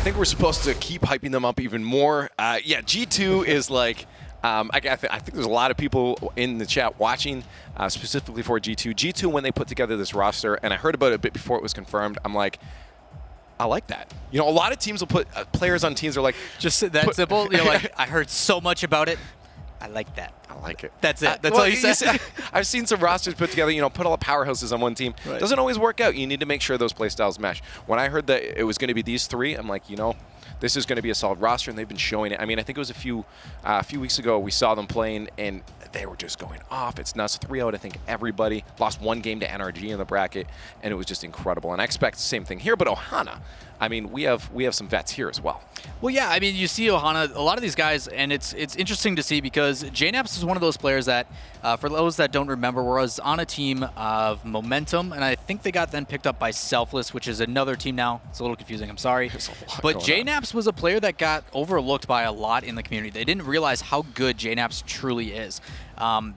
think we're supposed to keep hyping them up even more. Yeah, G2 is like, I think there's a lot of people in the chat watching specifically for G2. G2, when they put together this roster, and I heard about it a bit before it was confirmed, I'm like, I like that. You know, a lot of teams will put players on teams that are like, just that simple. You're like, I heard so much about it. I like that. I like it. That's it. That's all you said. I've seen some rosters put together, you know, put all the powerhouses on one team. Right. Doesn't always work out. You need to make sure those play styles mesh. When I heard that it was going to be these three, I'm like, you know, this is going to be a solid roster, and they've been showing it. I mean, I think it was a few weeks ago we saw them playing, and they were just going off. It's nuts. 3 out, I think, everybody. Lost 1 game to NRG in the bracket, and it was just incredible. And I expect the same thing here, but Ohana, I mean, we have some vets here as well. Well, yeah, I mean, you see Ohana, a lot of these guys, and it's interesting to see because JKnaps is one of those players that, for those that don't remember, was on a team of Momentum, and I think they got then picked up by Selfless, which is another team now. It's a little confusing, I'm sorry. But JKnaps was a player that got overlooked by a lot in the community. They didn't realize how good JKnaps truly is. And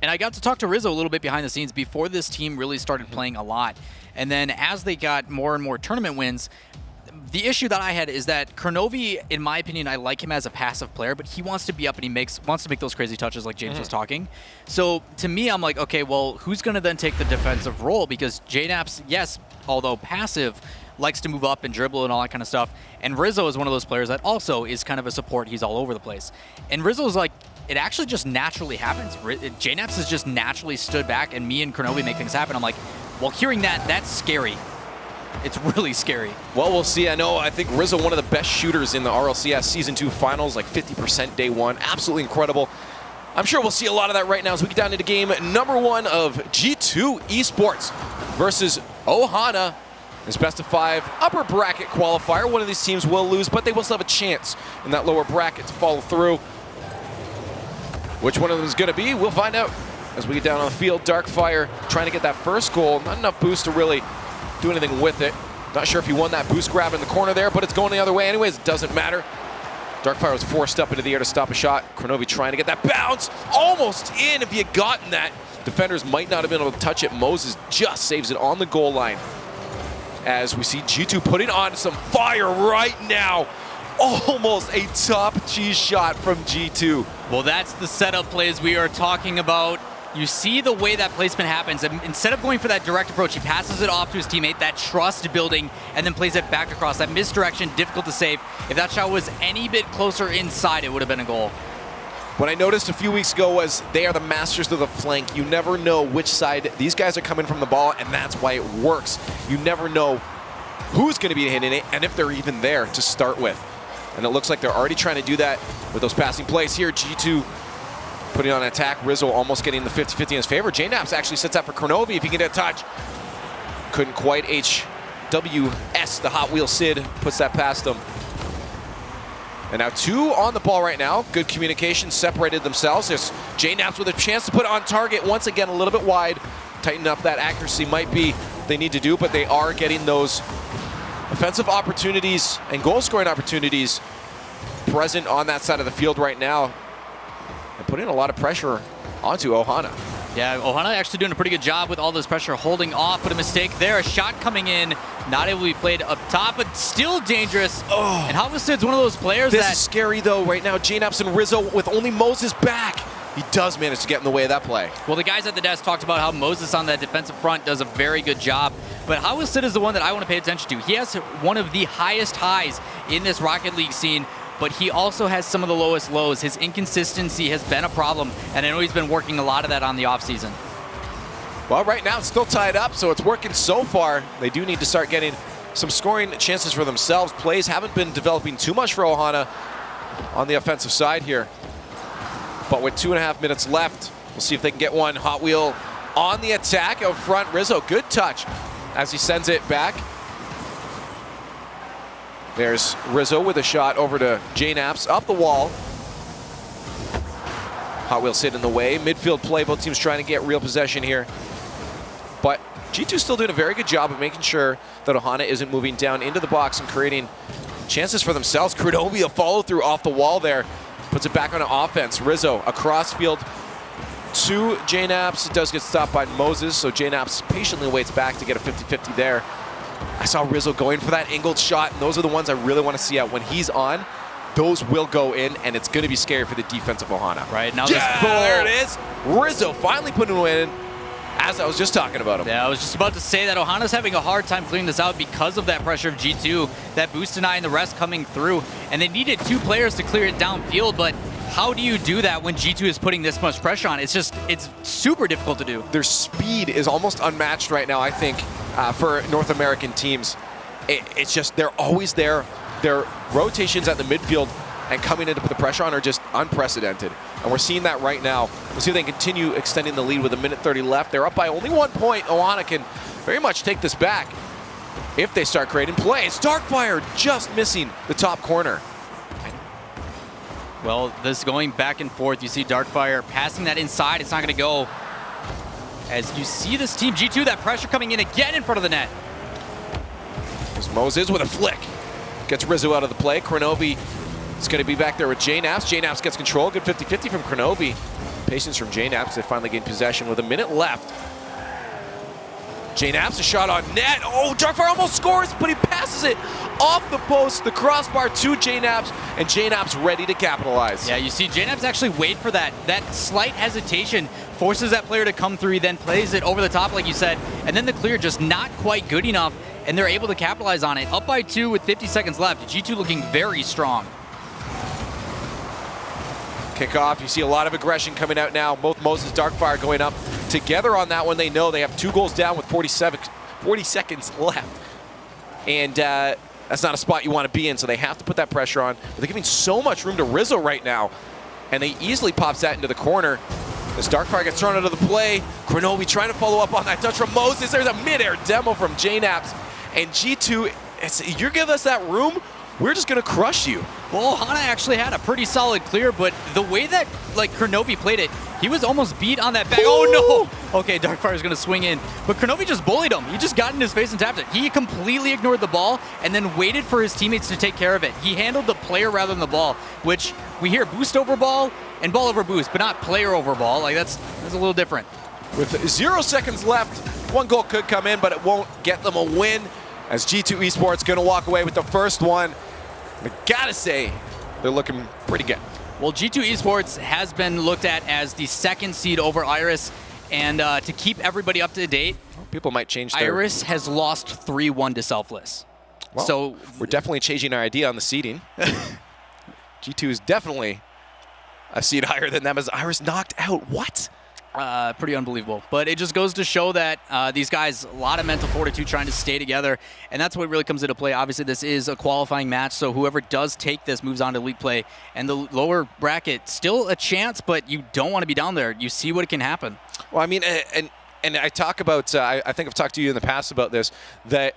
I got to talk to Rizzo a little bit behind the scenes before this team really started playing a lot. And then as they got more and more tournament wins, the issue that I had is that Kronovi, in my opinion, I like him as a passive player, but he wants to be up and he wants to make those crazy touches like James was talking. So to me, I'm like, okay, well, who's going to then take the defensive role? Because JKnaps, yes, although passive, likes to move up and dribble and all that kind of stuff. And Rizzo is one of those players that also is kind of a support. He's all over the place. And Rizzo's like, it actually just naturally happens. JKnaps has just naturally stood back, and me and Kronovi make things happen. I'm like, well, hearing that, that's scary. It's really scary. Well, we'll see. I think Rizzo, one of the best shooters in the RLCS Season 2 finals, like 50% day 1. Absolutely incredible. I'm sure we'll see a lot of that right now as we get down into game number 1 of G2 Esports versus Ohana. This best-of-5 upper bracket qualifier. One of these teams will lose, but they will still have a chance in that lower bracket to follow through. Which one of them is going to be, we'll find out as we get down on the field. Darkfire trying to get that first goal. Not enough boost to really do anything with it. Not sure if he won that boost grab in the corner there, but it's going the other way anyways. It doesn't matter. Darkfire was forced up into the air to stop a shot. Kronovi trying to get that bounce. Almost in if he had gotten that. Defenders might not have been able to touch it. Moses just saves it on the goal line. As we see G2 putting on some fire right now. Almost a top cheese shot from G2. Well, that's the setup plays we are talking about. You see the way that placement happens. And instead of going for that direct approach, he passes it off to his teammate, that trust building, and then plays it back across. That misdirection, difficult to save. If that shot was any bit closer inside, it would have been a goal. What I noticed a few weeks ago was they are the masters of the flank. You never know which side these guys are coming from the ball, and that's why it works. You never know who's going to be hitting it and if they're even there to start with. And it looks like they're already trying to do that with those passing plays here. G2 putting on an attack. Rizzo almost getting the 50-50 in his favor. JKnaps actually sets up for Kronovi if he can get a touch. Couldn't quite. HWS, the Hot Wheel Sid, puts that past him. And now 2 on the ball right now. Good communication, separated themselves. There's JKnaps with a chance to put it on target. Once again, a little bit wide. Tighten up that accuracy might be they need to do, but they are getting those offensive opportunities and goal-scoring opportunities present on that side of the field right now. And putting a lot of pressure onto Ohana. Yeah, Ohana actually doing a pretty good job with all this pressure, holding off, but a mistake there. A shot coming in, not able to be played up top, but still dangerous. Oh. And Halverstad's one of those players This is scary, though, right now. JKnaps and Rizzo with only Moses back. He does manage to get in the way of that play. Well, the guys at the desk talked about how Moses on that defensive front does a very good job. But Halverstad is the one that I want to pay attention to. He has one of the highest highs in this Rocket League scene, but he also has some of the lowest lows. His inconsistency has been a problem, and I know he's been working a lot of that on the offseason. Well, right now it's still tied up, so it's working so far. They do need to start getting some scoring chances for themselves. Plays haven't been developing too much for Ohana on the offensive side here. But with 2.5 minutes left, we'll see if they can get one. Hot Wheel on the attack out front. Rizzo, good touch as he sends it back. There's Rizzo with a shot over to JKnaps, up the wall. Hot Wheel sit in the way. Midfield play, both teams trying to get real possession here. But G2's still doing a very good job of making sure that Ohana isn't moving down into the box and creating chances for themselves. Kronovi, a follow through off the wall there. Puts it back on offense. Rizzo across field to JKnaps. It does get stopped by Moses, so JKnaps patiently waits back to get a 50-50 there. I saw Rizzo going for that angled shot, and those are the ones I really want to see out. When he's on, those will go in, and it's going to be scary for the defense of Ohana. Right, now there it is. Rizzo finally putting it in, as I was just talking about him. Yeah, I was just about to say that Ohana's having a hard time clearing this out because of that pressure of G2, that boost deny and the rest coming through, and they needed 2 players to clear it downfield, but how do you do that when G2 is putting this much pressure on? It's super difficult to do. Their speed is almost unmatched right now, I think, for North American teams. It's just, they're always there. Their rotations at the midfield and coming in to put the pressure on are just unprecedented. And we're seeing that right now. We'll see if they can continue extending the lead with 1:30 left. They're up by only 1 point. Ohana can very much take this back if they start creating plays. Darkfire just missing the top corner. Well, this going back and forth. You see Darkfire passing that inside. It's not going to go. As you see this team, G2, that pressure coming in again in front of the net. There's Moses with a flick. Gets Rizzo out of the play. Kronovi is going to be back there with JKnaps. JKnaps gets control. Good 50-50 from Kronovi. Patience from JKnaps. They finally gain possession with 1 minute left. JKnaps, a shot on net. Oh, Darkfire almost scores, but he passes it off the post, the crossbar to JKnaps, and JKnaps ready to capitalize. Yeah, you see JKnaps actually wait for that. That slight hesitation forces that player to come through. He then plays it over the top, like you said, and then the clear just not quite good enough, and they're able to capitalize on it. Up by 2 with 50 seconds left. G2 looking very strong. Kickoff, you see a lot of aggression coming out now. Both Moses, Darkfire going up together on that one. They know they have 2 goals down with 40 seconds left. And that's not a spot you want to be in, so they have to put that pressure on. But they're giving so much room to Rizzo right now, and they easily pops that into the corner. As Darkfire gets thrown out of the play, Kronovi trying to follow up on that touch from Moses. There's a mid-air demo from JKnaps. And G2, you're giving us that room, we're just going to crush you. Well, Ohana actually had a pretty solid clear, but the way that Kronovi played it, he was almost beat on that back. Oh no! Okay, Darkfire's gonna swing in, but Kronovi just bullied him. He just got in his face and tapped it. He completely ignored the ball and then waited for his teammates to take care of it. He handled the player rather than the ball, which we hear boost over ball and ball over boost, but not player over ball. Like that's a little different. With 0 seconds left, 1 goal could come in, but it won't get them a win. As G2 Esports gonna walk away with the first one. I gotta say, they're looking pretty good. Well, G2 Esports has been looked at as the 2nd seed over Iris, and to keep everybody up to date, people might change their... Iris has lost 3-1 to Selfless. Well, so we're definitely changing our idea on the seeding. G2 is definitely a seed higher than them as Iris knocked out. What? Pretty unbelievable. But it just goes to show that these guys, a lot of mental fortitude trying to stay together, and that's what really comes into play. Obviously, this is a qualifying match, so whoever does take this moves on to league play. And the lower bracket, still a chance, but you don't want to be down there. You see what can happen. Well, I mean, and I talk about, I think I've talked to you in the past about this, that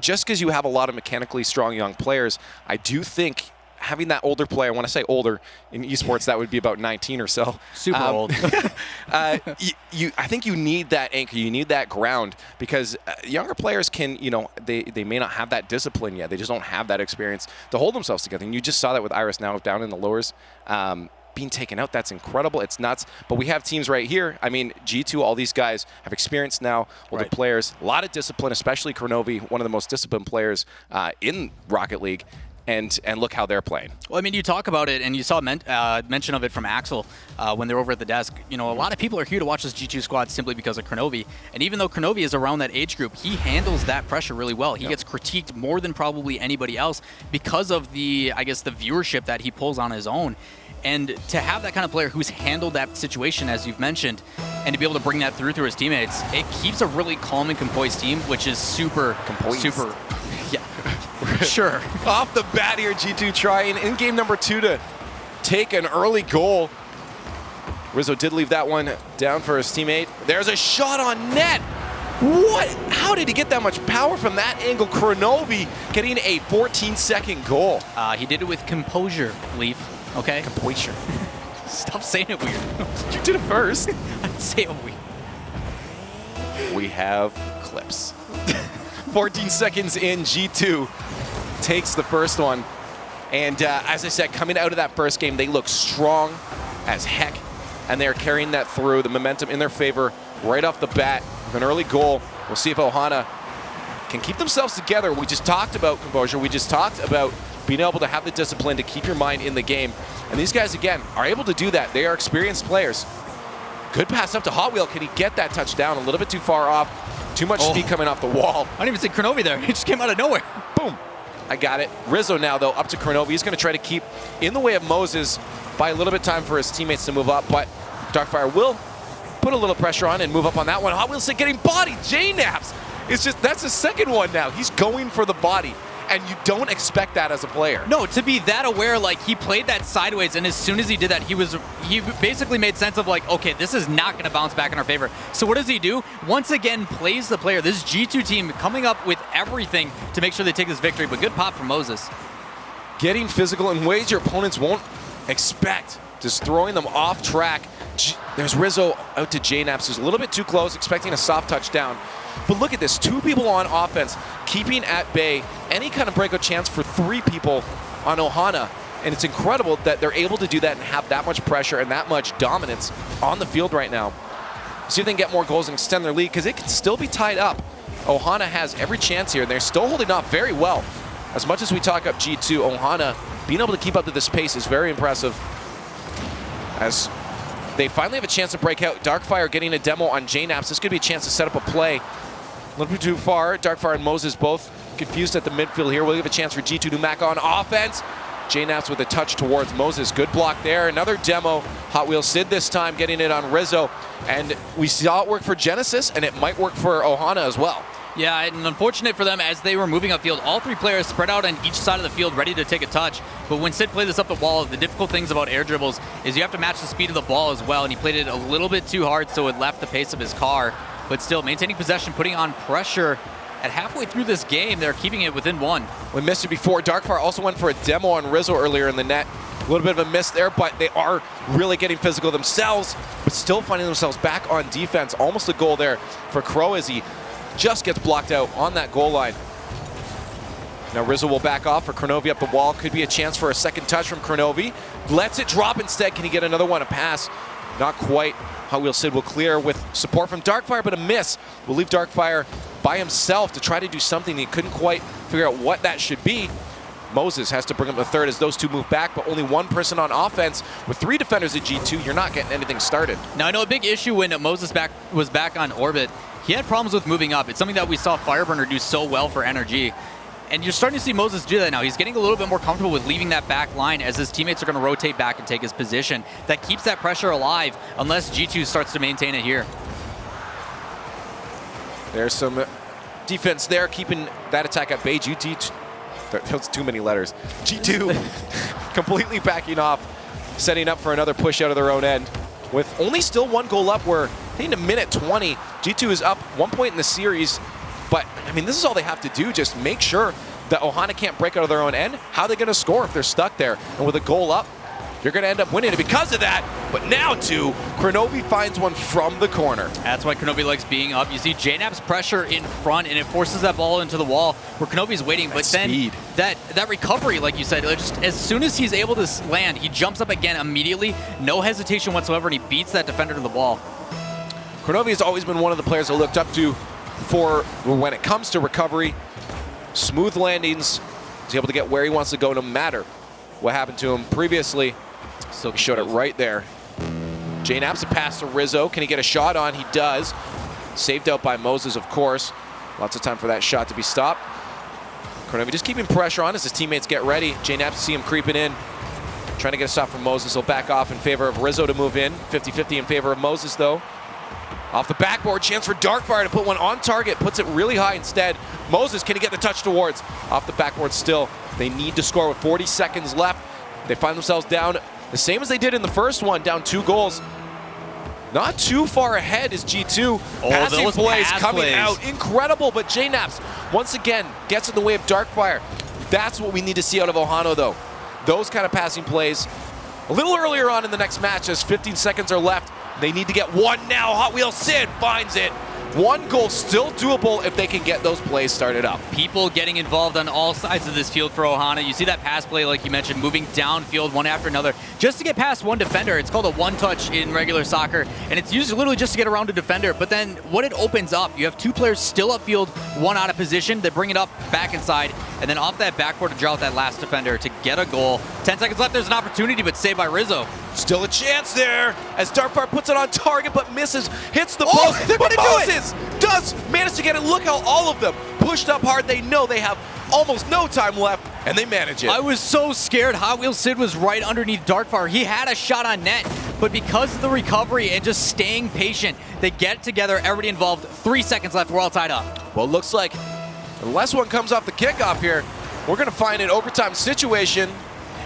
just because you have a lot of mechanically strong young players, I do think having that older player, when I say older, in esports, that would be about 19 or so. Super old. I think you need that anchor. You need that ground because younger players can, they may not have that discipline yet. They just don't have that experience to hold themselves together. And you just saw that with Iris now down in the lowers. Being taken out, that's incredible. It's nuts. But we have teams right here. I mean, G2, all these guys have experience now, older players, a lot of discipline, especially Kronovi, one of the most disciplined players in Rocket League. And look how they're playing. Well, I mean, you talk about it, and you saw mention of it from Axel when they're over at the desk. A lot of people are here to watch this G2 squad simply because of Kronovi. And even though Kronovi is around that age group, he handles that pressure really well. He gets critiqued more than probably anybody else because of the viewership that he pulls on his own. And to have that kind of player who's handled that situation, as you've mentioned, and to be able to bring that through his teammates, it keeps a really calm and composed team, which is super. Yeah, sure. Off the bat here, G2 trying in game number 2 to take an early goal. Rizzo did leave that one down for his teammate. There's a shot on net. What? How did he get that much power from that angle? Kronovi getting a 14-second goal. He did it with composure, Leaf. Okay? Composure. Stop saying it weird. You did it first. I'd say it weird. We have clips. 14 seconds in, G2 takes the first one. And as I said, coming out of that first game, they look strong as heck. And they're carrying that through, the momentum in their favor right off the bat with an early goal. We'll see if Ohana can keep themselves together. We just talked about composure. We just talked about being able to have the discipline to keep your mind in the game. And these guys, again, are able to do that. They are experienced players. Good pass up to Hot Wheel. Can he get that touchdown? A little bit too far off. Too much speed coming off the wall. I didn't even see Kronovi there. He just came out of nowhere. Boom. I got it. Rizzo now, though, up to Kronovi. He's going to try to keep in the way of Moses, buy a little bit of time for his teammates to move up, but Darkfire will put a little pressure on and move up on that one. Hot Wheels getting bodied. JKnaps. It's just, that's the second one now. He's going for the body, and you don't expect that as a player. No, to be that aware, like, he played that sideways, and as soon as he did that, he basically made sense of, like, okay, this is not going to bounce back in our favor. So what does he do? Once again, plays the player. This G2 team coming up with everything to make sure they take this victory, but good pop from Moses. Getting physical in ways your opponents won't expect. Just throwing them off track. There's Rizzo out to JKnaps, who's a little bit too close, expecting a soft touchdown. But look at this, 2 people on offense, keeping at bay any kind of breakout chance for 3 people on Ohana. And it's incredible that they're able to do that and have that much pressure and that much dominance on the field right now. See if they can get more goals and extend their lead, because it can still be tied up. Ohana has every chance here, and they're still holding off very well. As much as we talk up G2, Ohana being able to keep up to this pace is very impressive. As they finally have a chance to break out. Darkfire getting a demo on JKnaps. This could be a chance to set up a play. A little bit too far. Darkfire and Moses both confused at the midfield here. We'll give a chance for G2 to Mac on offense. JKnaps with a touch towards Moses. Good block there. Another demo. Hot Wheels Sid this time getting it on Rizzo. And we saw it work for Genesis, and it might work for Ohana as well. Yeah, and unfortunate for them as they were moving upfield. All 3 players spread out on each side of the field ready to take a touch. But when Sid played this up the wall, the difficult things about air dribbles is you have to match the speed of the ball as well. And he played it a little bit too hard, so it left the pace of his car. But still, maintaining possession, putting on pressure. At halfway through this game, they're keeping it within 1. We missed it before. Darkfire also went for a demo on Rizzo earlier in the net. A little bit of a miss there, but they are really getting physical themselves, but still finding themselves back on defense. Almost a goal there for Crow as he just gets blocked out on that goal line. Now Rizzo will back off for Kronovi up the wall. Could be a chance for a second touch from Kronovi. Lets it drop instead. Can he get another one? A pass? Not quite. Hot Wheels Sid will clear with support from Darkfire, but a miss. Will leave Darkfire by himself to try to do something. He couldn't quite figure out what that should be. Moses has to bring up the third as those 2 move back, but only 1 person on offense. With 3 defenders at G2, you're not getting anything started. Now, I know a big issue when Moses was back on orbit. He had problems with moving up. It's something that we saw Fireburner do so well for NRG. And you're starting to see Moses do that now. He's getting a little bit more comfortable with leaving that back line as his teammates are going to rotate back and take his position. That keeps that pressure alive unless G2 starts to maintain it here. There's some defense there, keeping that attack at bay. G2, that's too many letters. G2 completely backing off, setting up for another push out of their own end. With only still 1 goal up, we're hitting a minute 20. G2 is up 1 point in the series. But, I mean, this is all they have to do. Just make sure that Ohana can't break out of their own end. How are they going to score if they're stuck there? And with a goal up, you're going to end up winning it because of that. But now, too, Kronovi finds one from the corner. That's why Kronovi likes being up. You see JKnaps pressure in front, and it forces that ball into the wall where Kronovi's waiting. But then that recovery, like you said, just as soon as he's able to land, he jumps up again immediately. No hesitation whatsoever, and he beats that defender to the ball. Kronovi has always been one of the players I looked up to for when it comes to recovery. Smooth landings. He's able to get where he wants to go no matter what happened to him previously. So he showed it right there. JKnaps a pass to Rizzo. Can he get a shot on? He does. Saved out by Moses, of course. Lots of time for that shot to be stopped. Kronovi just keeping pressure on as his teammates get ready. JKnaps see him creeping in. Trying to get a stop from Moses. He'll back off in favor of Rizzo to move in. 50-50 in favor of Moses, though. Off the backboard, chance for Darkfire to put one on target. Puts it really high instead. Moses, can he get the touch towards? Off the backboard still. They need to score with 40 seconds left. They find themselves down the same as they did in the first one, down 2 goals. Not too far ahead is G2. Passing plays coming out. Incredible, but JKnaps, once again, gets in the way of Darkfire. That's what we need to see out of Ohana, though. Those kind of passing plays. A little earlier on in the next match, as 15 seconds are left. They need to get one now. Hot Wheels Sid finds it. 1 goal still doable if they can get those plays started up. People getting involved on all sides of this field for Ohana. You see that pass play, like you mentioned, moving downfield one after another just to get past one defender. It's called a one-touch in regular soccer, and it's used literally just to get around a defender. But then what it opens up, you have 2 players still upfield, 1 out of position. They bring it up back inside, and then off that backboard to draw out that last defender to get a goal. 10 seconds left, there's an opportunity, but saved by Rizzo. Still a chance there as Darkfire puts it on target but misses, hits the Oh, post. they're But gonna do it! Moses does manage to get it. Look how all of them pushed up hard. They know they have almost no time left, and they manage it. I was so scared. Hot Wheels Sid was right underneath Darkfire. He had a shot on net, but because of the recovery and just staying patient, they get it together, everybody involved. 3 seconds left, we're all tied up. Well, it looks like unless one comes off the kickoff here, we're going to find an overtime situation.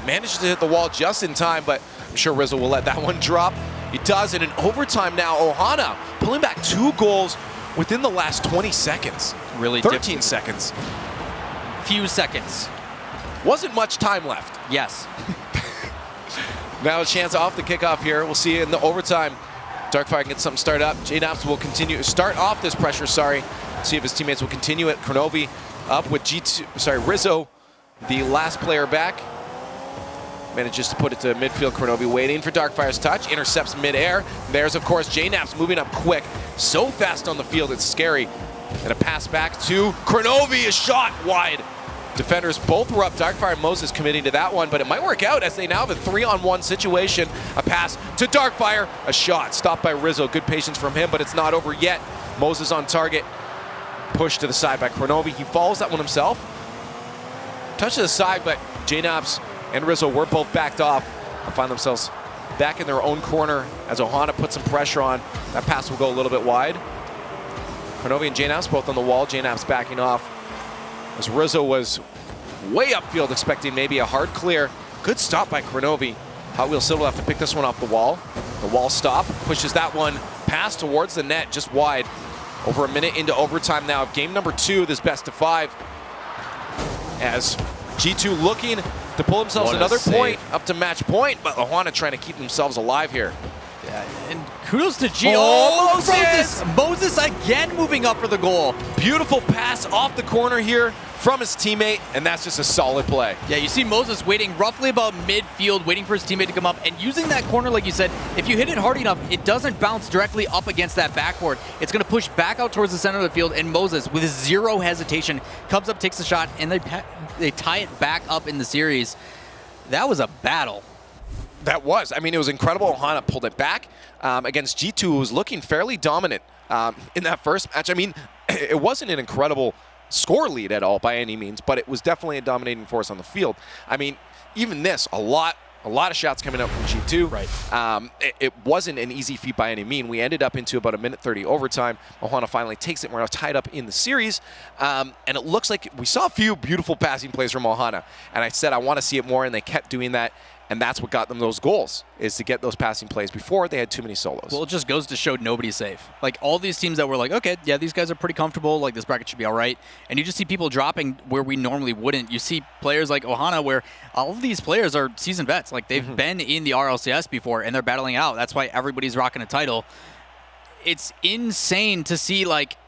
Manages to hit the wall just in time, but I'm sure Rizzo will let that one drop. He does, and in overtime now, Ohana pulling back 2 goals within the last 20 seconds. Really 13 seconds. Few seconds. Wasn't much time left. Yes. Now a chance off the kickoff here. We'll see in the overtime. Darkfire can get something started up. JKnaps will continue to start off this pressure, See if his teammates will continue it. Kronovi up with Rizzo, the last player back. Manages to put it to midfield. Kronovi waiting for Darkfire's touch. Intercepts midair. There's, of course, JKnaps moving up quick. So fast on the field, it's scary. And a pass back to Kronovi. A shot wide. Defenders both were up. Darkfire and Moses committing to that one, but it might work out as they now have a 3-on-1 situation. A pass to Darkfire. A shot stopped by Rizzo. Good patience from him, but it's not over yet. Moses on target. Pushed to the side by Kronovi. He follows that one himself. Touch to the side, but JKnaps and Rizzo were both backed off and find themselves back in their own corner as Ohana puts some pressure on. That pass will go a little bit wide. Kronovi and JKnaps both on the wall. JKnaps backing off as Rizzo was way upfield expecting maybe a hard clear. Good stop by Kronovi. Hot Wheels Sid will have to pick this one off the wall. The wall stop, pushes that one past towards the net, just wide. Over a minute into overtime now of game number 2, this best of 5. As G2 looking to pull themselves What a another save. point up to match point, but Ohana trying to keep themselves alive here. Yeah, and kudos to G. Oh, Moses! Moses again moving up for the goal. Beautiful pass off the corner here from his teammate, and that's just a solid play. Yeah, you see Moses waiting roughly about midfield, waiting for his teammate to come up, and using that corner, like you said, if you hit it hard enough, it doesn't bounce directly up against that backboard. It's going to push back out towards the center of the field, and Moses, with 0 hesitation, comes up, takes the shot, and they tie it back up in the series. That was a battle. That was. I mean, it was incredible. Ohana pulled it back against G2, who was looking fairly dominant in that first match. I mean, it wasn't an incredible score lead at all by any means, but it was definitely a dominating force on the field. I mean, even this, a lot of shots coming out from G2. Right. It wasn't an easy feat by any mean. We ended up into about a minute 30 overtime. Ohana finally takes it. We're now tied up in the series. And it looks like we saw a few beautiful passing plays from Ohana. And I said I want to see it more, and they kept doing that. And that's what got them those goals, is to get those passing plays before they had too many solos. Well, it just goes to show nobody's safe. Like, all these teams that were like, okay, yeah, these guys are pretty comfortable, like, this bracket should be all right. And you just see people dropping where we normally wouldn't. You see players like Ohana, where all of these players are seasoned vets. Like, they've been in the RLCS before, and they're battling out. That's why everybody's rocking a title. It's insane to see, like,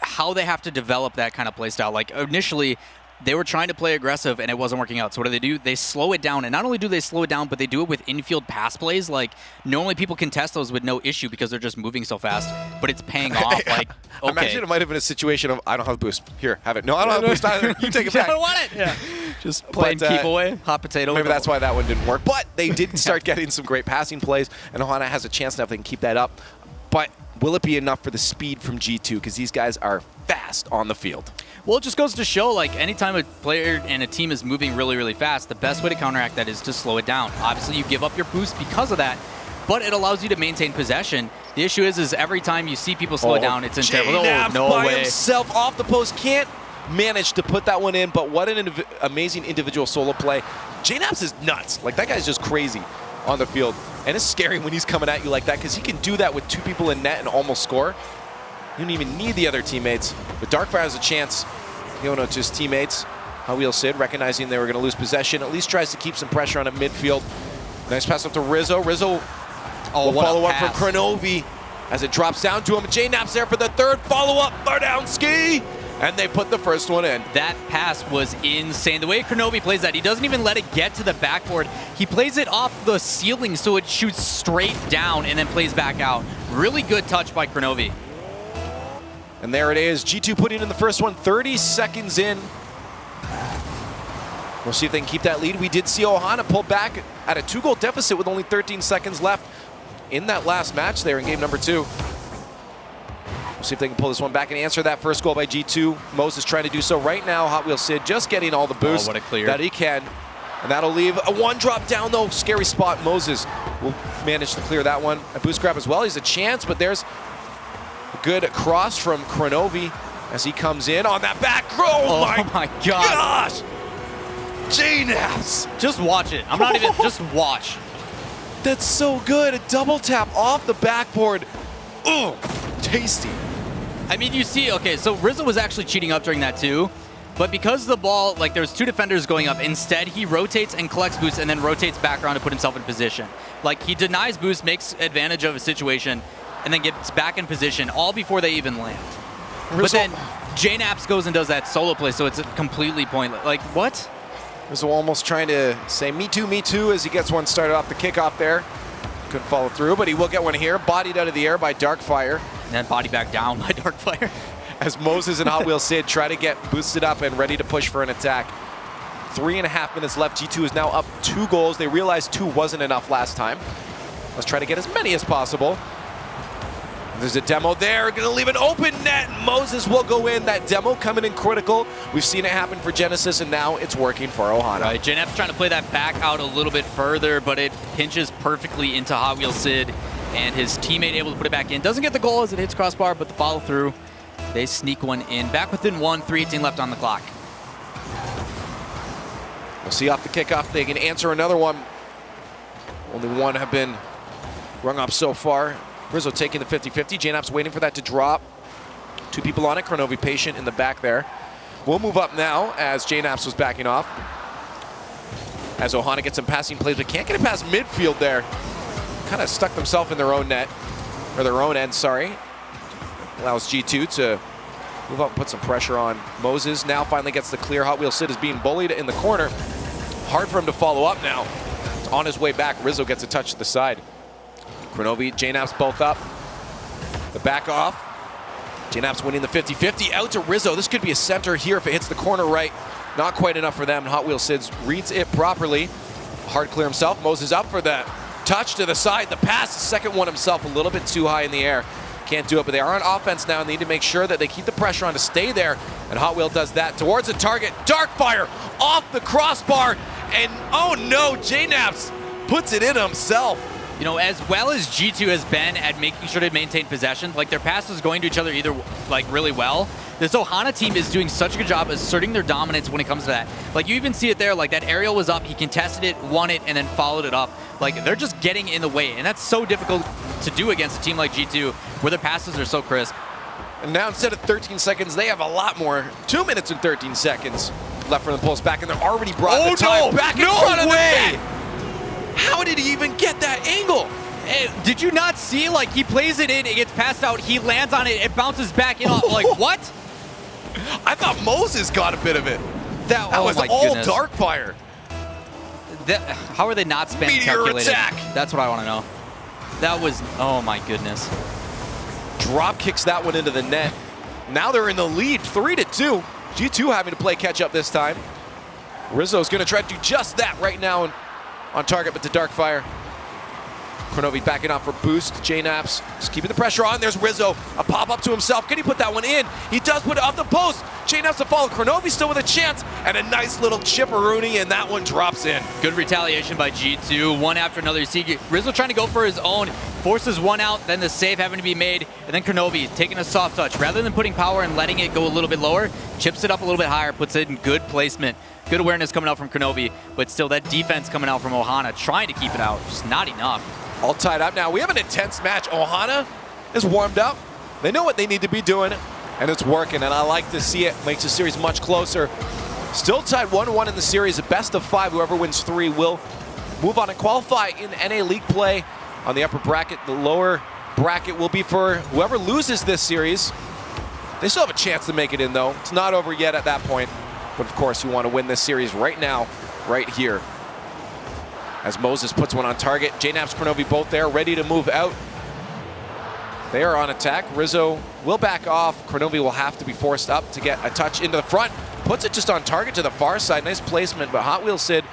how they have to develop that kind of play style. Like, initially, they were trying to play aggressive, and it wasn't working out. So what do? They slow it down. And not only do they slow it down, but they do it with infield pass plays. Like, normally people can test those with no issue because they're just moving so fast. But it's paying off. Like, okay. Imagine it might have been a situation of, I don't have a boost. Here, have it. No, I don't have a boost either. You take it back. I don't want it. Yeah. Just playing keep away. Hot potato. Maybe that's why that one didn't work. But they did start getting some great passing plays, and Ohana has a chance now if they can keep that up. But will it be enough for the speed from G2? Because these guys are fast on the field. Well, it just goes to show, like, anytime a player and a team is moving really, really fast, the best way to counteract that is to slow it down. Obviously, you give up your boost because of that, but it allows you to maintain possession. The issue is every time you see people slow it down, it's in terrible. Oh, no by way. himself off the post, can't manage to put that one in, but what an amazing individual solo play. JKnaps is nuts. Like, that guy's just crazy on the field, and it's scary when he's coming at you like that, because he can do that with 2 people in net and almost score. You don't even need the other teammates. But Darkfire has a chance. Yono to his teammates. Hot Wheels Sid, recognizing they were going to lose possession, at least tries to keep some pressure on at midfield. Nice pass up to Rizzo. Rizzo will follow up from Kronovi. as it drops down to him. JKnaps there for the third follow-up. Bardowski, and they put the first one in. That pass was insane. The way Kronovi plays that, he doesn't even let it get to the backboard. He plays it off the ceiling so it shoots straight down and then plays back out. Really good touch by Kronovi. And there it is. G2 putting in the first one 30 seconds in. We'll see if they can keep that lead. We did see Ohana pull back at a 2-goal deficit with only 13 seconds left in that last match there in game number 2. We'll see if they can pull this one back and answer that first goal by G2. Moses trying to do so right now. Hot Wheels Sid just getting all the boost that he can. And that'll leave a one drop down though. Scary spot. Moses will manage to clear that one. A boost grab as well. He's a chance, but there's a good cross from Kronovi as he comes in on that back. Oh my gosh! JKnaps! Just watch it. I'm not even, just watch. That's so good. A double tap off the backboard. Ooh, tasty. I mean, you see, okay, so Rizzo was actually cheating up during that too, but because the ball, like there's 2 defenders going up, instead he rotates and collects boost and then rotates back around to put himself in position. Like he denies boost, makes advantage of a situation, and then gets back in position all before they even land. But then JKnaps goes and does that solo play, so it's completely pointless. Like, what? Rizzo almost trying to say me too as he gets one started off the kickoff there. Couldn't follow through, but he will get one here. Bodied out of the air by Darkfire. And then body back down by Darkfire. As Moses and Hot Wheels Sid try to get boosted up and ready to push for an attack. 3.5 minutes left. G2 is now up 2 goals. They realized 2 wasn't enough last time. Let's try to get as many as possible. There's a demo there, gonna leave an open net. Moses will go in. That demo coming in critical. We've seen it happen for Genesis, and now it's working for Ohana. Right, JKnaps trying to play that back out a little bit further, but it pinches perfectly into Hot Wheels Sid, and his teammate able to put it back in. Doesn't get the goal as it hits crossbar, but the follow through, they sneak one in. Back within 1, 3:18 left on the clock. We'll see off the kickoff. They can answer another one. Only one have been rung up so far. Rizzo taking the 50-50. JKnaps waiting for that to drop. 2 people on it. Kronovi patient in the back there. We'll move up now as JKnaps was backing off. As Ohana gets some passing plays, but can't get it past midfield there. Kind of stuck themselves in their own net, or their own end, sorry. Allows G2 to move up and put some pressure on Moses. Now finally gets the clear. Hot Wheels Sid is being bullied in the corner. Hard for him to follow up now. It's on his way back. Rizzo gets a touch to the side. Kronovi, JKnaps both up. The back off. JKnaps winning the 50-50. Out to Rizzo. This could be a center here if it hits the corner right. Not quite enough for them. Hot Wheels Sid reads it properly. Hard clear himself. Moses up for that. Touch to the side. The pass, the second one himself, a little bit too high in the air. Can't do it, but they are on offense now and they need to make sure that they keep the pressure on to stay there. And Hot Wheel does that towards the target. Darkfire off the crossbar. And oh no, JKnaps puts it in himself. You know, as well as G2 has been at making sure to maintain possession, like their passes going to each other either like really well, this Ohana team is doing such a good job asserting their dominance when it comes to that. Like you even see it there, like that aerial was up, he contested it, won it, and then followed it up. Like they're just getting in the way, and that's so difficult to do against a team like G2 where their passes are so crisp. And now instead of 13 seconds, they have a lot more. 2 minutes and 13 seconds left for the pulse back, and they're already brought the time back in front of the net. How did he even get that angle? Hey, did you not see, like, he plays it in, it gets passed out, he lands on it, it bounces back in off, like, what? I thought Moses got a bit of it. That was my all goodness. Darkfire. How are they not spam Meteor calculated? attack. That's what I want to know. That was, oh my goodness. Drop kicks that one into the net. Now they're in the lead, 3-2. G2 having to play catch up this time. Rizzo's gonna try to do just that right now on target, but to Darkfire. Kronovi backing off for boost. JKnaps just keeping the pressure on. There's Rizzo. A pop-up to himself. Can he put that one in? He does put it off the post. JKnaps to follow. Kronovi still with a chance. And a nice little chipperoonie, and that one drops in. Good retaliation by G2. One after another. You see Rizzo trying to go for his own. Forces one out, then the save having to be made. And then Kronovi taking a soft touch. Rather than putting power and letting it go a little bit lower, chips it up a little bit higher, puts it in good placement. Good awareness coming out from Kronovi, but still that defense coming out from Ohana, trying to keep it out. Just not enough. All tied up now. We have an intense match. Ohana is warmed up. They know what they need to be doing, and it's working, and I like to see it. Makes the series much closer. Still tied 1-1 in the series. A best of 5. Whoever wins 3 will move on and qualify in NA League play on the upper bracket. The lower bracket will be for whoever loses this series. They still have a chance to make it in, though. It's not over yet at that point. But, of course, you want to win this series right now, right here. As Moses puts one on target. JKnaps, Kronovi both there, ready to move out. They are on attack. Rizzo will back off. Kronovi will have to be forced up to get a touch into the front. Puts it just on target to the far side. Nice placement, but Hot Wheels Sid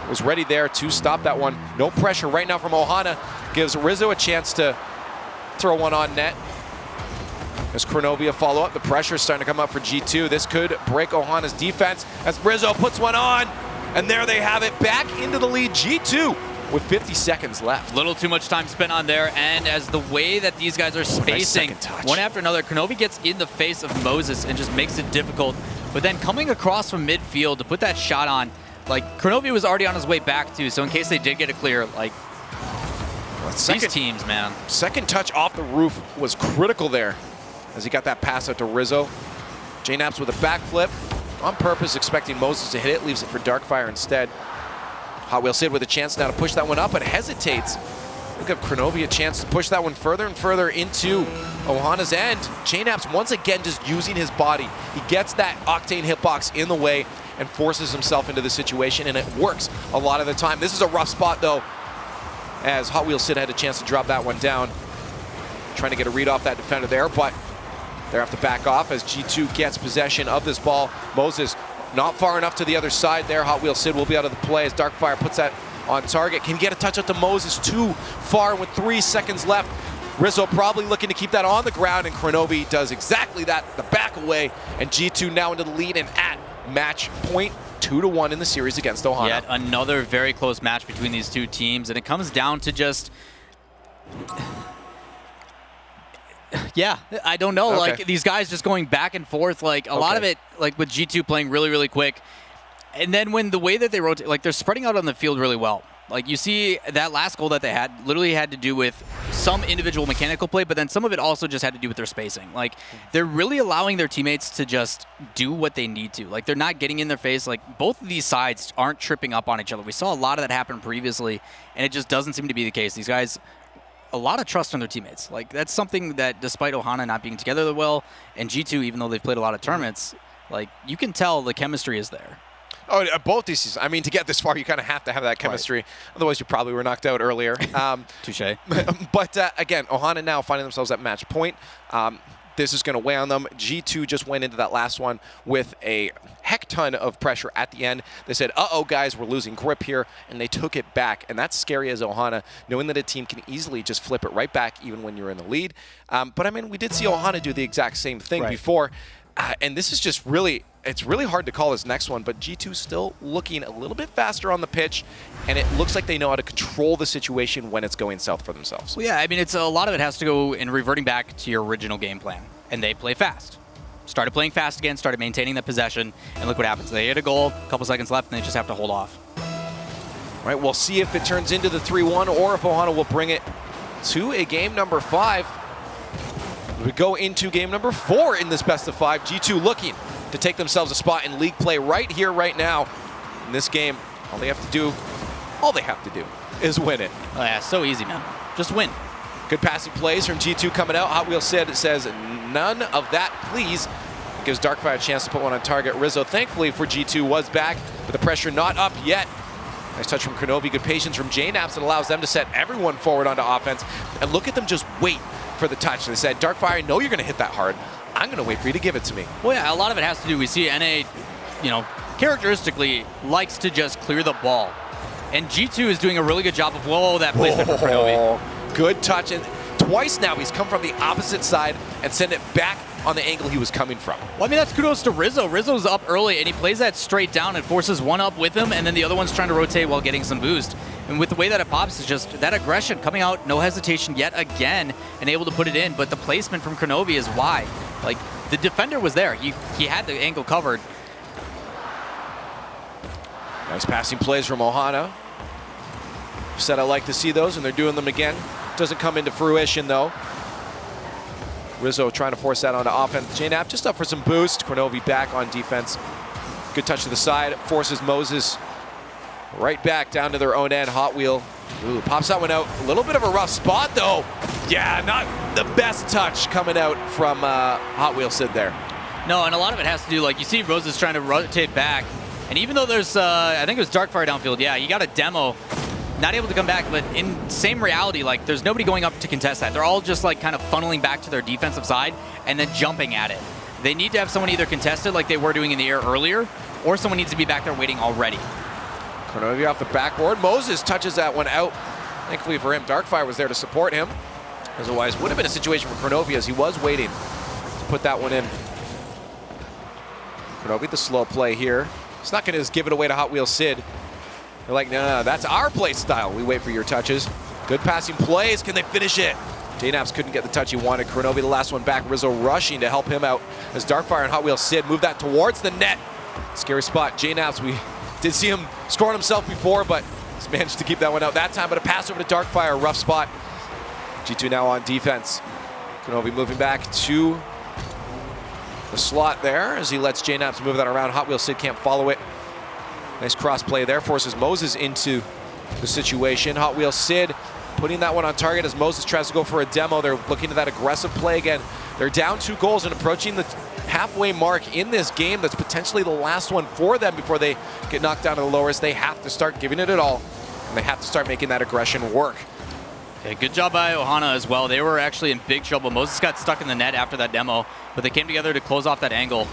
was ready there to stop that one. No pressure right now from Ohana. Gives Rizzo a chance to throw one on net. As Kronovi a follow-up, the pressure is starting to come up for G2. This could break Ohana's defense as Rizzo puts one on. And there they have it, back into the lead, G2 with 50 seconds left. Little too much time spent on there, and as the way that these guys are spacing one after another, Kronovi gets in the face of Moses and just makes it difficult. But then coming across from midfield to put that shot on, like, Kronovi was already on his way back too, so in case they did get a clear, like, these teams, man. Second touch off the roof was critical there as he got that pass out to Rizzo. JKnaps with a backflip on purpose, expecting Moses to hit it, leaves it for Darkfire instead. Hot Wheels Sid with a chance now to push that one up, but hesitates. We'll give Kronovi a chance to push that one further and further into Ohana's end. JKnaps once again just using his body. He gets that Octane hitbox in the way and forces himself into the situation, and it works a lot of the time. This is a rough spot though, as Hot Wheels Sid had a chance to drop that one down. Trying to get a read off that defender there, but they have to back off as G2 gets possession of this ball. Moses not far enough to the other side there. Hot Wheels Sid will be out of the play as Darkfire puts that on target. Can get a touch out to Moses, too far with 3 seconds left. Rizzo probably looking to keep that on the ground, and Kronovi does exactly that, the back away, and G2 now into the lead and at match point. 2-1 in the series against Ohana. Yet another very close match between these two teams, and it comes down to just... Yeah, I don't know. Okay. Like, these guys just going back and forth. Like, a lot of it, like, with G2 playing really, really quick. And then when the way that they rotate, like, they're spreading out on the field really well. Like, you see that last goal that they had literally had to do with some individual mechanical play, but then some of it also just had to do with their spacing. Like, they're really allowing their teammates to just do what they need to. Like, they're not getting in their face. Like, both of these sides aren't tripping up on each other. We saw a lot of that happen previously, and it just doesn't seem to be the case. These guys... a lot of trust in their teammates. Like, that's something that despite Ohana not being together well, and G2, even though they've played a lot of tournaments, like, you can tell the chemistry is there. Oh, both these seasons. I mean, to get this far, you kind of have to have that chemistry. Right. Otherwise, you probably were knocked out earlier. Touche. But, again, Ohana now finding themselves at match point. This is going to weigh on them. G2 just went into that last one with a heck ton of pressure at the end. They said, uh-oh, guys, we're losing grip here, and they took it back. And that's scary as Ohana, knowing that a team can easily just flip it right back even when you're in the lead. But, I mean, we did see Ohana do the exact same thing before. And this is just really, it's really hard to call this next one, but G2 still looking a little bit faster on the pitch, and it looks like they know how to control the situation when it's going south for themselves. Well, yeah, I mean, it's a lot of it has to go in reverting back to your original game plan, and they play fast. Started playing fast again, started maintaining the possession, and look what happens. They hit a goal, a couple seconds left, and they just have to hold off. All right, we'll see if it turns into the 3-1 or if Ohana will bring it to a game number 5. We go into game number 4 in this best of 5. G2 looking to take themselves a spot in league play right here, right now. In this game, all they have to do is win it. Oh yeah, so easy, man. Just win. Good passing plays from G2 coming out. Hot Wheels says none of that, please. It gives Darkfire a chance to put one on target. Rizzo, thankfully for G2, was back, but the pressure not up yet. Nice touch from Kronovi. Good patience from JKnaps that allows them to set everyone forward onto offense. And look at them just wait for the touch. They said, Darkfire, I know you're going to hit that hard. I'm going to wait for you to give it to me. Well, yeah, a lot of it has to do, we see NA, characteristically likes to just clear the ball. And G2 is doing a really good job of, that placement for Kronovi. Good touch. And twice now he's come from the opposite side and sent it back on the angle he was coming from. Well, I mean, that's kudos to Rizzo. Rizzo's up early, and he plays that straight down and forces one up with him, and then the other one's trying to rotate while getting some boost. And with the way that it pops, is just that aggression coming out, no hesitation yet again, and able to put it in. But the placement from Kronovi is why. Like, the defender was there. He had the angle covered. Nice passing plays from Ohana. Said I like to see those, and they're doing them again. Doesn't come into fruition, though. Rizzo trying to force that onto offense. JKnaps just up for some boost. Kronovi back on defense. Good touch to the side. Forces Moses right back down to their own end. Hot Wheel. Ooh, pops that one out. A little bit of a rough spot, though. Yeah, the best touch coming out from Hot Wheels Sid there. No, and a lot of it has to do, like, you see Roses trying to rotate back, and even though there's, I think it was Darkfire downfield, yeah, you got a demo, not able to come back, but in same reality, like, there's nobody going up to contest that. They're all just, like, kind of funneling back to their defensive side and then jumping at it. They need to have someone either contested like they were doing in the air earlier, or someone needs to be back there waiting already. Cronovia off the backboard. Moses touches that one out. Thankfully for him, Darkfire was there to support him. Otherwise, would have been a situation for Cronovia as he was waiting to put that one in. Cronovia, the slow play here. He's not going to just give it away to Hot Wheels Sid. They're like, no, that's our play style. We wait for your touches. Good passing plays. Can they finish it? JKnaps couldn't get the touch he wanted. Cronovia, the last one back. Rizzo rushing to help him out as Darkfire and Hot Wheels Sid move that towards the net. Scary spot. JKnaps, we did see him scoring himself before, but he's managed to keep that one out that time. But a pass over to Darkfire. Rough spot. G2 now on defense. Cronovia moving back to the slot there as he lets JKnaps move that around. Hot Wheels Sid can't follow it. Nice cross play there. Forces Moses into the situation. Hot Wheels Sid putting that one on target as Moses tries to go for a demo. They're looking at that aggressive play again. They're down 2 goals and approaching the halfway mark in this game. That's potentially the last one for them before they get knocked down to the lowers. They have to start giving it all, and they have to start making that aggression work. Yeah, good job by Ohana as well. They were actually in big trouble. Moses got stuck in the net after that demo, but they came together to close off that angle.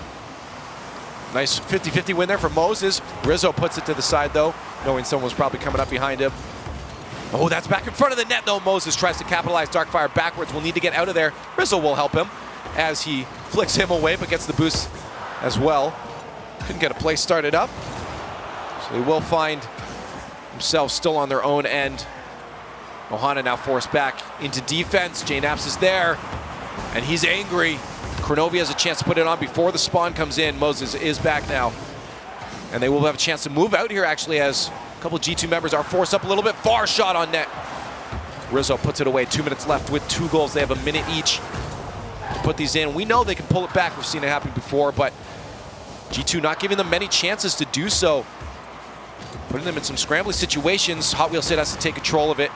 Nice 50-50 win there for Moses. Rizzo puts it to the side, though, knowing someone was probably coming up behind him. Oh, that's back in front of the net, though. Moses tries to capitalize. Darkfire backwards. Will need to get out of there. Rizzo will help him as he flicks him away, but gets the boost as well. Couldn't get a play started up. So they will find themselves still on their own end. Ohana now forced back into defense. JKnaps is there, and he's angry. Cronovia has a chance to put it on before the spawn comes in. Moses is back now. And they will have a chance to move out here, actually, as a couple of G2 members are forced up a little bit. Far shot on net. Rizzo puts it away. 2 minutes left with 2 goals. They have a minute each to put these in. We know they can pull it back. We've seen it happen before, but G2 not giving them many chances to do so. Putting them in some scrambling situations. Hot Wheels Sid has to take control of it.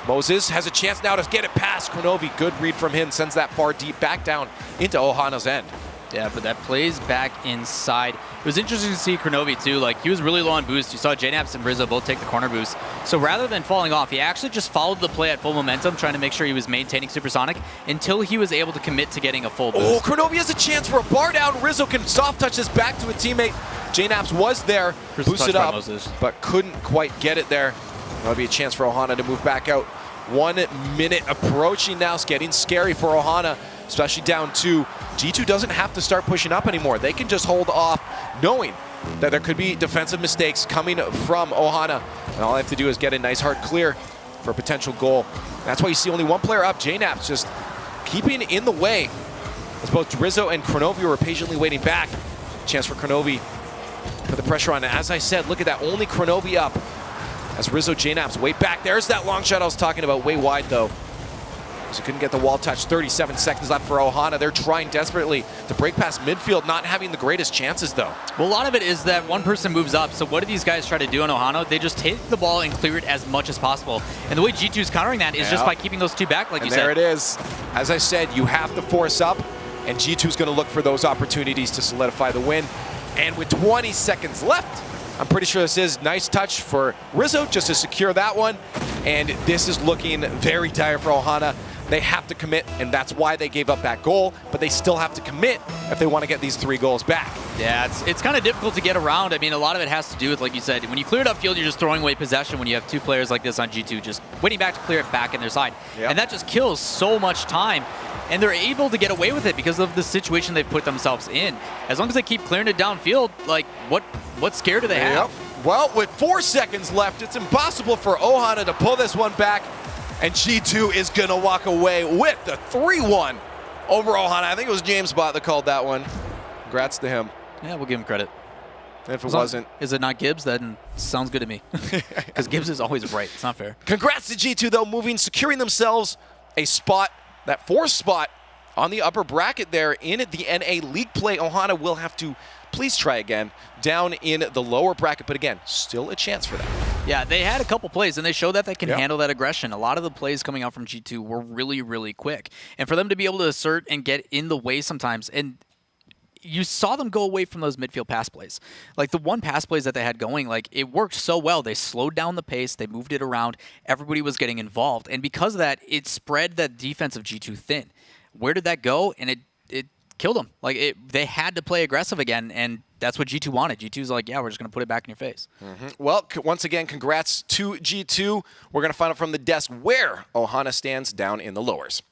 Moses has a chance now to get it past Cronovia. Good read from him. Sends that far deep back down into Ohana's end. Yeah, but that plays back inside. It was interesting to see Cronovia too. Like, he was really low on boost. You saw JKnaps and Rizzo both take the corner boost. So rather than falling off, he actually just followed the play at full momentum, trying to make sure he was maintaining supersonic until he was able to commit to getting a full boost. Oh, Cronovia has a chance for a bar down. Rizzo can soft touch this back to a teammate. JKnaps was there, boosted up, but couldn't quite get it there. That'll be a chance for Ohana to move back out. 1 minute approaching now. It's getting scary for Ohana, especially down 2. G2 doesn't have to start pushing up anymore. They can just hold off, knowing that there could be defensive mistakes coming from Ohana. And all they have to do is get a nice hard clear for a potential goal. That's why you see only 1 player up. JKnaps just keeping in the way, as both Rizzo and Cronovia were patiently waiting back. Chance for Cronovia to put the pressure on. And as I said, look at that, only Cronovia up. As Rizzo, JKnaps way back. There's that long shot I was talking about, way wide though. So couldn't get the wall touch. 37 seconds left for Ohana. They're trying desperately to break past midfield, not having the greatest chances though. Well, a lot of it is that one person moves up. So what do these guys try to do on Ohana? They just take the ball and clear it as much as possible. And the way G2 is countering that is just by keeping those 2 back, like you said. There it is. As I said, you have to force up, and G2's going to look for those opportunities to solidify the win. And with 20 seconds left, I'm pretty sure this is nice touch for Rizzo just to secure that one. And this is looking very dire for Ohana. They have to commit, and that's why they gave up that goal, but they still have to commit if they want to get these 3 goals back. Yeah, it's kind of difficult to get around. I mean, a lot of it has to do with, like you said, when you clear it upfield, you're just throwing away possession when you have 2 players like this on G2, just waiting back to clear it back in their side. Yep. And that just kills so much time. And they're able to get away with it because of the situation they've put themselves in. As long as they keep clearing it downfield, like, what scare do they have? Well, with 4 seconds left, it's impossible for Ohana to pull this one back. And G2 is going to walk away with the 3-1 over Ohana. I think it was James Bott that called that one. Congrats to him. Yeah, we'll give him credit. And if it wasn't. Is it not Gibbs? Then sounds good to me. Because Gibbs is always right. It's not fair. Congrats to G2, though, securing themselves a spot, that 4th spot on the upper bracket there in the NA League play. Ohana will have to please try again down in the lower bracket. But again, still a chance for that. Yeah, they had a couple plays, and they showed that they can Yeah. handle that aggression. A lot of the plays coming out from G2 were really, really quick. And for them to be able to assert and get in the way sometimes, and you saw them go away from those midfield pass plays. Like the one pass plays that they had going, like it worked so well. They slowed down the pace. They moved it around. Everybody was getting involved. And because of that, it spread that defense of G2 thin. Where did that go? And it killed them. Like they had to play aggressive again, and that's what G2 wanted. G2's like, yeah, we're just going to put it back in your face. Well, once again, congrats to G2. We're going to find out from the desk where Ohana stands down in the lowers.